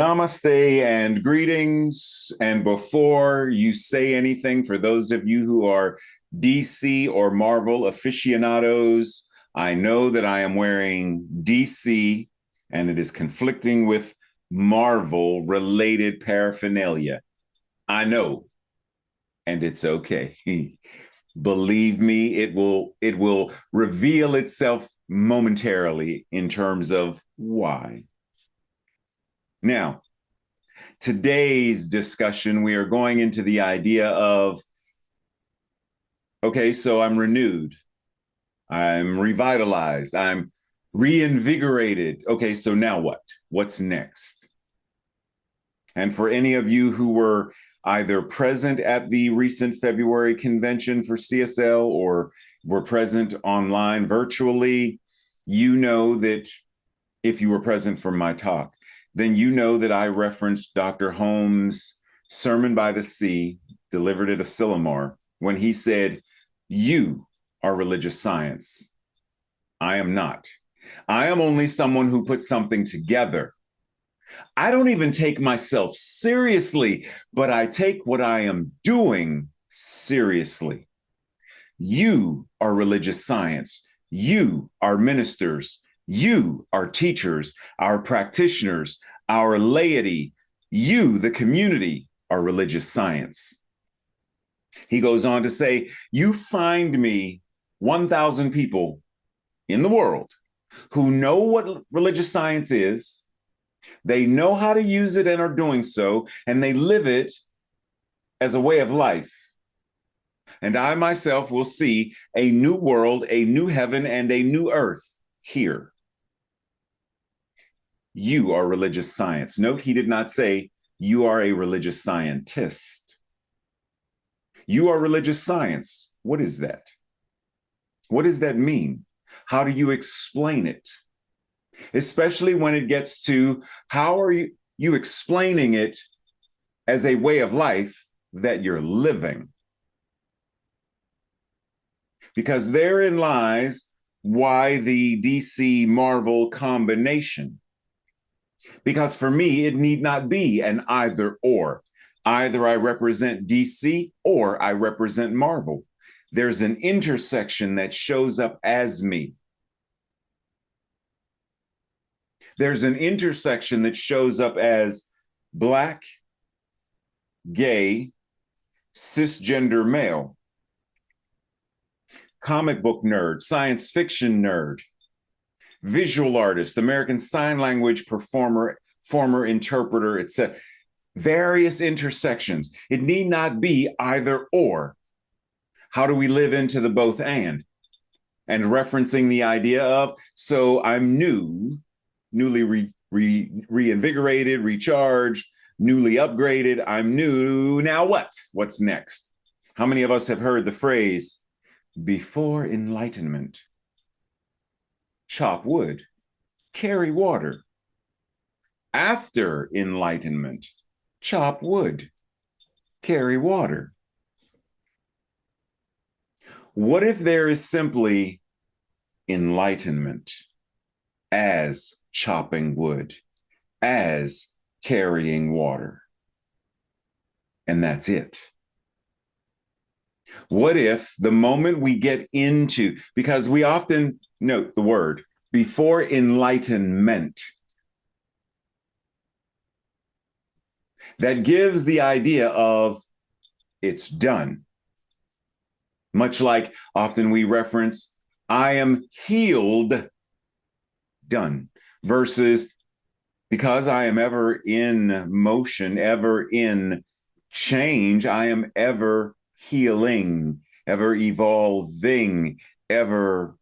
Namaste and greetings. And before you say anything, for those of you who are DC or Marvel aficionados, I know that I am wearing DC and it is conflicting with Marvel related paraphernalia. I know, and it's okay. Believe me, it will reveal itself momentarily in terms of why. Now, today's discussion, we are going into the idea of, okay, so I'm renewed, I'm revitalized, I'm reinvigorated. Okay, so now what? What's next? And for any of you who were either present at the recent February convention for CSL or were present online virtually, you know that if you were present for my talk, then you know that I referenced Dr. Holmes' Sermon by the Sea, delivered at Asilomar, when he said, "You are religious science. I am not. I am only someone who puts something together. I don't even take myself seriously, but I take what I am doing seriously. You are religious science. You are ministers. You are teachers, our practitioners, our laity. You, the community, are religious science." He goes on to say, "You find me 1,000 people in the world who know what religious science is, they know how to use it and are doing so, and they live it as a way of life. And I myself will see a new world, a new heaven, and a new earth here. You are religious science." Note, he did not say you are a religious scientist. You are religious science. What is that? What does that mean? How do you explain it? Especially when it gets to how are you explaining it as a way of life that you're living? Because therein lies why the DC Marvel combination. Because for me, it need not be an either or. Either I represent DC or I represent Marvel. There's an intersection that shows up as me. There's an intersection that shows up as Black, gay, cisgender male, comic book nerd, science fiction nerd, visual artist, American Sign Language performer, former interpreter, etc. Various intersections. It need not be either or. How do we live into the both and? And referencing the idea of, so I'm newly reinvigorated, recharged, newly upgraded. I'm new. Now what? What's next? How many of us have heard the phrase, before enlightenment, chop wood, carry water. After enlightenment, chop wood, carry water. What if there is simply enlightenment as chopping wood, as carrying water, and that's it? What if the moment we get into, because we often note the word before enlightenment, that gives the idea of it's done. Much like often we reference, I am healed, done, versus because I am ever in motion, ever in change, I am ever healing, ever evolving, ever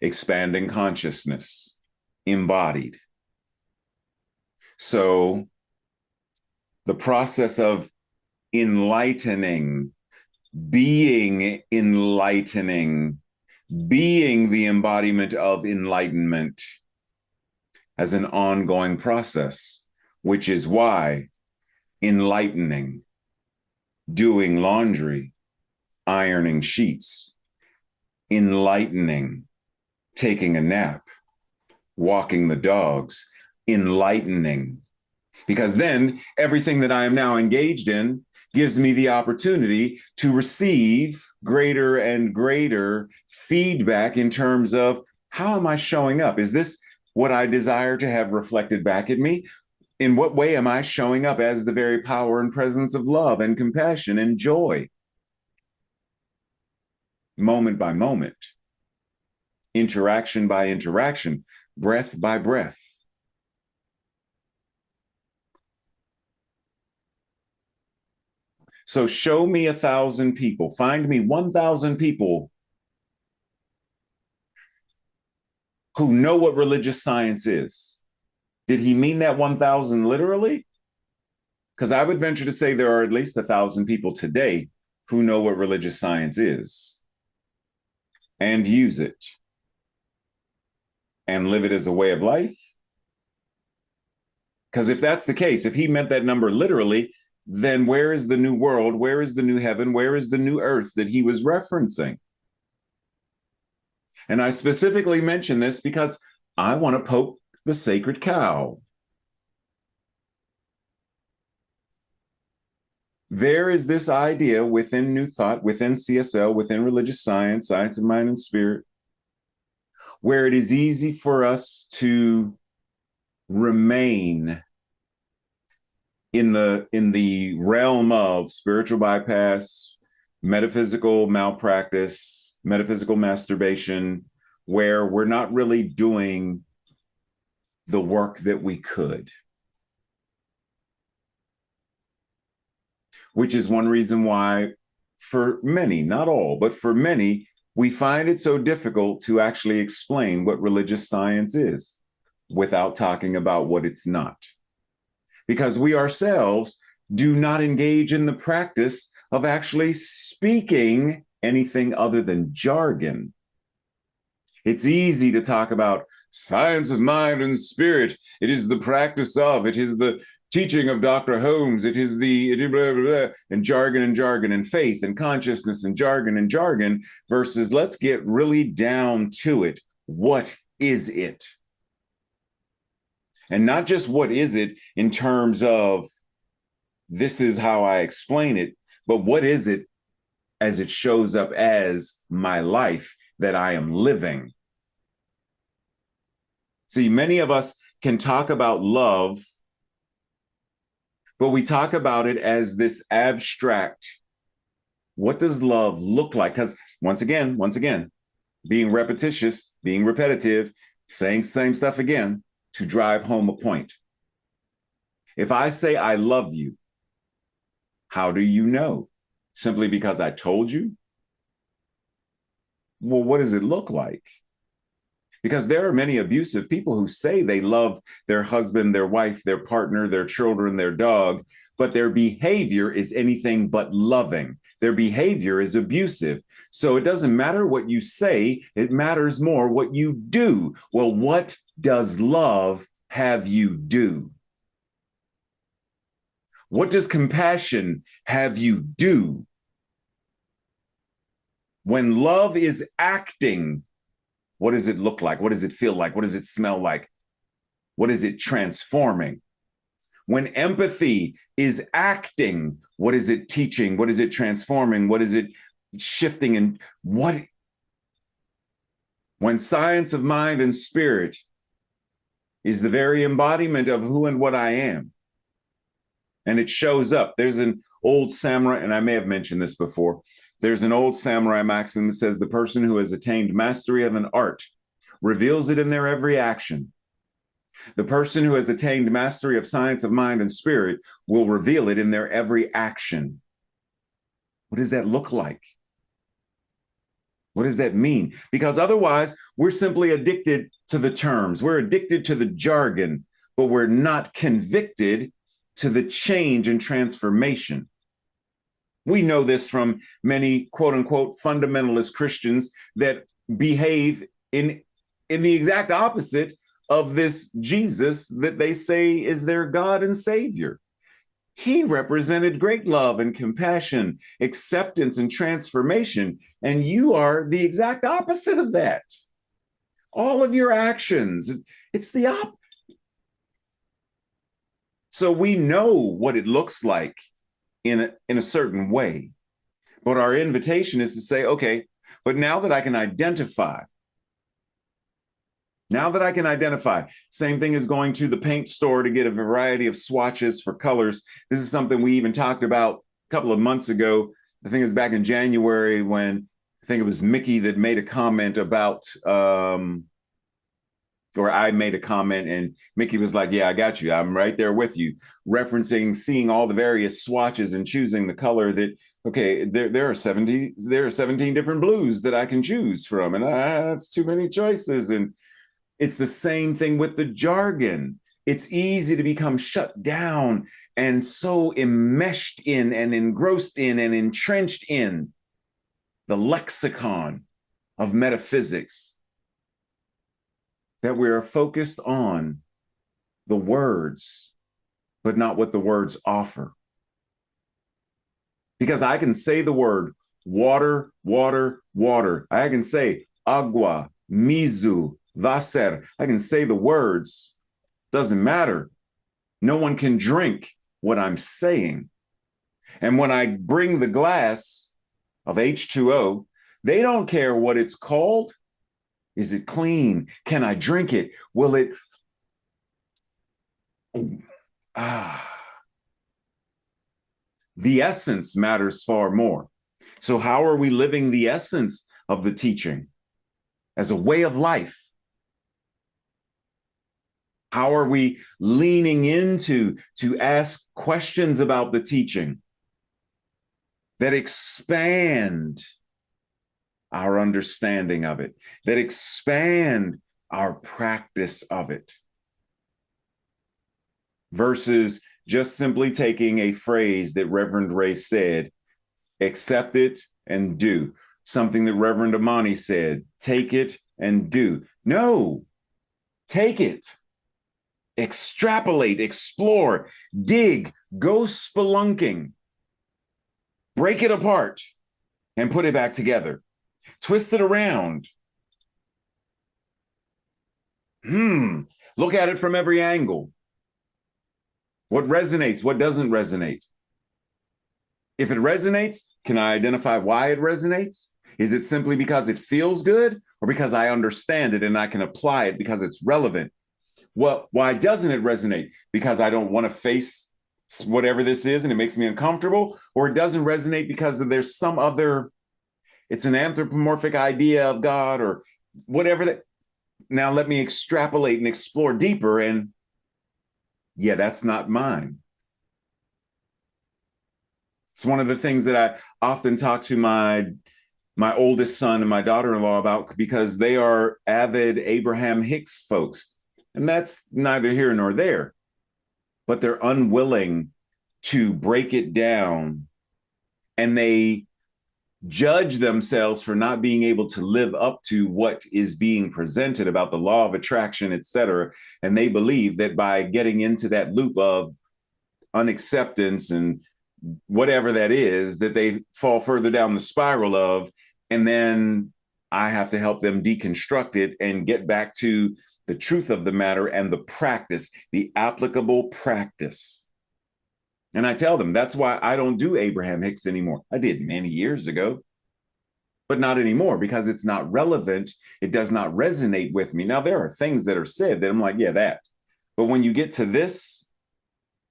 expanding consciousness, embodied. So the process of enlightening, being enlightening, being the embodiment of enlightenment as an ongoing process, which is why enlightening, doing laundry, ironing sheets, enlightening, taking a nap, walking the dogs, enlightening. Because then everything that I am now engaged in gives me the opportunity to receive greater and greater feedback in terms of how am I showing up? Is this what I desire to have reflected back at me? In what way am I showing up as the very power and presence of love and compassion and joy? Moment by moment, interaction by interaction, breath by breath. So show me 1,000 people, find me 1,000 people who know what religious science is. Did he mean that 1,000 literally? Because I would venture to say there are at least 1,000 people today who know what religious science is and use it and live it as a way of life. Because if that's the case, if he meant that number literally, then where is the new world? Where is the new heaven? Where is the new earth that he was referencing? And I specifically mention this because I want to poke the sacred cow. There is this idea within New Thought, within CSL, within religious science, science of mind and spirit, where it is easy for us to remain in the realm of spiritual bypass, metaphysical malpractice, metaphysical masturbation, where we're not really doing the work that we could. Which is one reason why, for many, not all, but for many, we find it so difficult to actually explain what religious science is without talking about what it's not. Because we ourselves do not engage in the practice of actually speaking anything other than jargon. It's easy to talk about science of mind and spirit. It is the practice of, it is the teaching of Dr. Holmes. It is blah, blah, blah, and jargon and faith and consciousness and jargon versus let's get really down to it. What is it? And not just what is it in terms of this is how I explain it, but what is it as it shows up as my life that I am living. See, many of us can talk about love, but we talk about it as this abstract, what does love look like? Because once again, being repetitious, being repetitive, saying same stuff again to drive home a point. If I say I love you, how do you know? Simply because I told you? Well, what does it look like? Because there are many abusive people who say they love their husband, their wife, their partner, their children, their dog, but their behavior is anything but loving. Their behavior is abusive. So it doesn't matter what you say, it matters more what you do. Well, what does love have you do? What does compassion have you do? When love is acting, what does it look like? What does it feel like? What does it smell like? What is it transforming? When empathy is acting, what is it teaching? What is it transforming? What is it shifting? And what? When science of mind and spirit is the very embodiment of who and what I am, and it shows up. There's an old samurai, and I may have mentioned this before. There's an old samurai maxim that says the person who has attained mastery of an art reveals it in their every action. The person who has attained mastery of science of mind and spirit will reveal it in their every action. What does that look like? What does that mean? Because otherwise, we're simply addicted to the terms. We're addicted to the jargon, but we're not convicted to the change and transformation. We know this from many quote unquote fundamentalist Christians that behave in the exact opposite of this Jesus that they say is their God and Savior. He represented great love and compassion, acceptance and transformation, and you are the exact opposite of that. All of your actions, It's the opposite. So we know what it looks like in a certain way. But our invitation is to say, okay, but now that I can identify, same thing as going to the paint store to get a variety of swatches for colors. This is something we even talked about a couple of months ago. I think it was back in January when I think it was Mickey that made a comment about, or I made a comment and Mickey was like, yeah, I got you. I'm right there with you, referencing seeing all the various swatches and choosing the color that, okay, there are 17 different blues that I can choose from. And that's too many choices. And it's the same thing with the jargon. It's easy to become shut down and so enmeshed in and engrossed in and entrenched in the lexicon of metaphysics that we are focused on the words, but not what the words offer. Because I can say the word water, water, water. I can say agua, mizu, vaser. I can say the words. Doesn't matter. No one can drink what I'm saying. And when I bring the glass of H2O, they don't care what it's called. Is it clean? Can I drink it? Will it? The essence matters far more. So how are we living the essence of the teaching as a way of life? How are we leaning into to ask questions about the teaching that expand our understanding of it, that expand our practice of it, versus just simply taking a phrase that Reverend Ray said, accept it and do. Something that Reverend Amani said, take it and do. No, take it, extrapolate, explore, dig, go spelunking, break it apart and put it back together. Twist it around. Look at it from every angle. What resonates? What doesn't resonate? If it resonates, can I identify why it resonates? Is it simply because it feels good or because I understand it and I can apply it because it's relevant? Well, why doesn't it resonate? Because I don't want to face whatever this is and it makes me uncomfortable, or it doesn't resonate because there's some other, it's an anthropomorphic idea of God or whatever that. Now let me extrapolate and explore deeper, and yeah, that's not mine. It's one of the things that I often talk to my oldest son and my daughter-in-law about, because they are avid Abraham Hicks folks. And that's neither here nor there, but they're unwilling to break it down, and they judge themselves for not being able to live up to what is being presented about the law of attraction, et cetera. And they believe that by getting into that loop of unacceptance and whatever that is, that they fall further down the spiral of, and then I have to help them deconstruct it and get back to the truth of the matter and the practice, the applicable practice. And I tell them that's why I don't do Abraham Hicks anymore. I did many years ago, but not anymore, because it's not relevant. It does not resonate with me. Now, there are things that are said that I'm like, yeah, that. But when you get to this,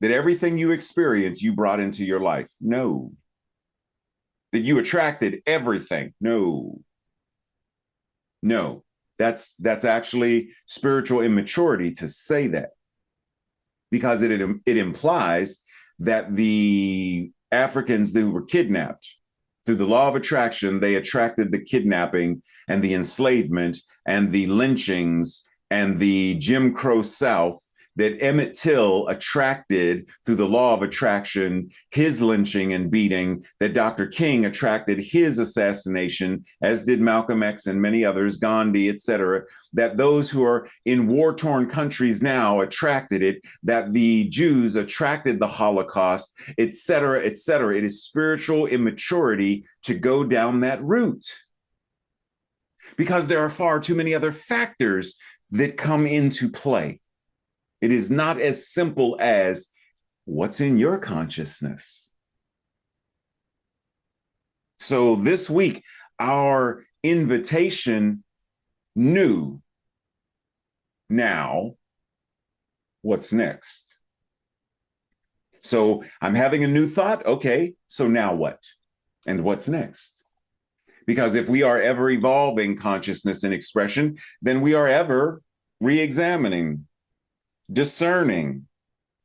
that everything you experience, you brought into your life. No. That you attracted everything. No. No. That's actually spiritual immaturity to say that, because it implies that the Africans who were kidnapped, through the law of attraction, they attracted the kidnapping and the enslavement and the lynchings and the Jim Crow South, that Emmett Till attracted through the law of attraction, his lynching and beating, that Dr. King attracted his assassination, as did Malcolm X and many others, Gandhi, et cetera, that those who are in war-torn countries now attracted it, that the Jews attracted the Holocaust, et cetera, et cetera. It is spiritual immaturity to go down that route, because there are far too many other factors that come into play. It is not as simple as what's in your consciousness. So this week, our invitation, new. Now, what's next? So I'm having a new thought. Okay, so now what? And what's next? Because if we are ever evolving consciousness and expression, then we are ever re-examining, discerning,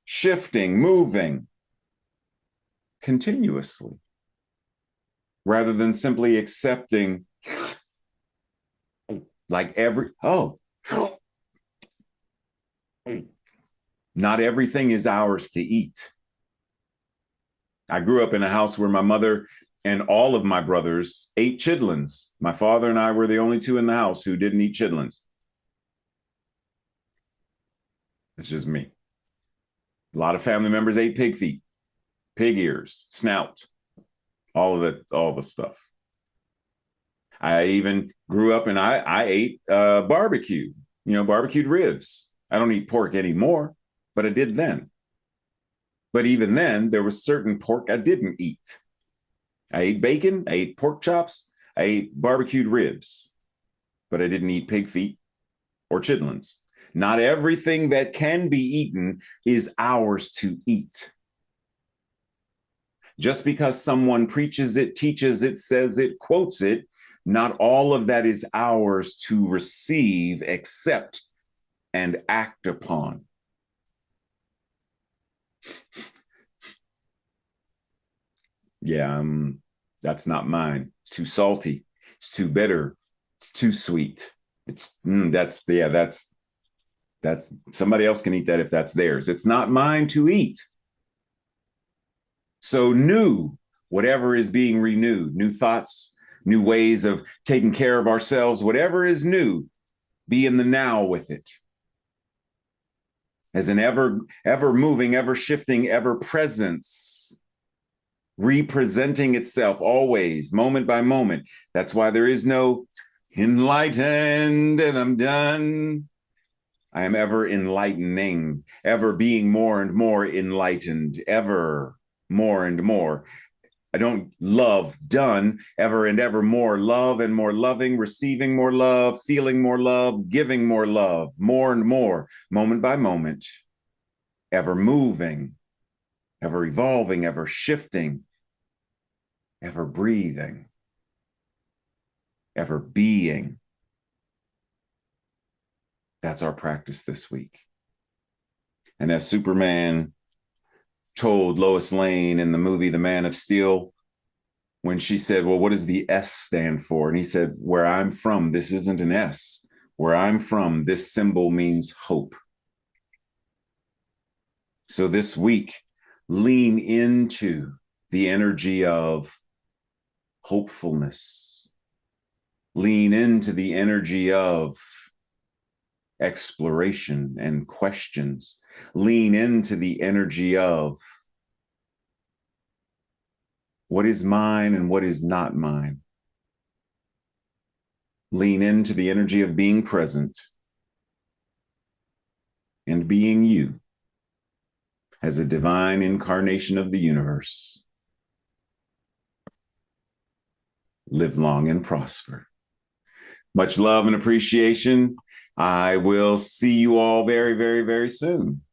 shifting, moving continuously, rather than simply accepting like not everything is ours to eat. I grew up in a house where my mother and all of my brothers ate chitlins. My father and I were the only two in the house who didn't eat chitlins. It's just me. A lot of family members ate pig feet, pig ears, snout, all the stuff. I even grew up and I ate barbecue, barbecued ribs. I don't eat pork anymore, but I did then. But even then, there was certain pork I didn't eat. I ate bacon, I ate pork chops, I ate barbecued ribs, but I didn't eat pig feet or chitlins. Not everything that can be eaten is ours to eat. Just because someone preaches it, teaches it, says it, quotes it, not all of that is ours to receive, accept, and act upon. Yeah, that's not mine. It's too salty. It's too bitter. It's too sweet. That's somebody else can eat that if that's theirs. It's not mine to eat. So new, whatever is being renewed, new thoughts, new ways of taking care of ourselves, whatever is new, be in the now with it. As an ever moving, ever shifting, ever presence, representing itself always, moment by moment. That's why there is no enlightened and I'm done. I am ever enlightening, ever being more and more enlightened, ever more and more. I don't love done, ever and ever more love and more loving, receiving more love, feeling more love, giving more love, more and more, moment by moment, ever moving, ever evolving, ever shifting, ever breathing, ever being. That's our practice this week. And as Superman told Lois Lane in the movie The Man of Steel, when she said, well, what does the S stand for? And he said, where I'm from, this isn't an S. Where I'm from, this symbol means hope. So this week, lean into the energy of hopefulness. Lean into the energy of exploration and questions. Lean into the energy of what is mine and what is not mine. Lean into the energy of being present and being you as a divine incarnation of the universe. Live long and prosper. Much love and appreciation. I will see you all very, very, very soon.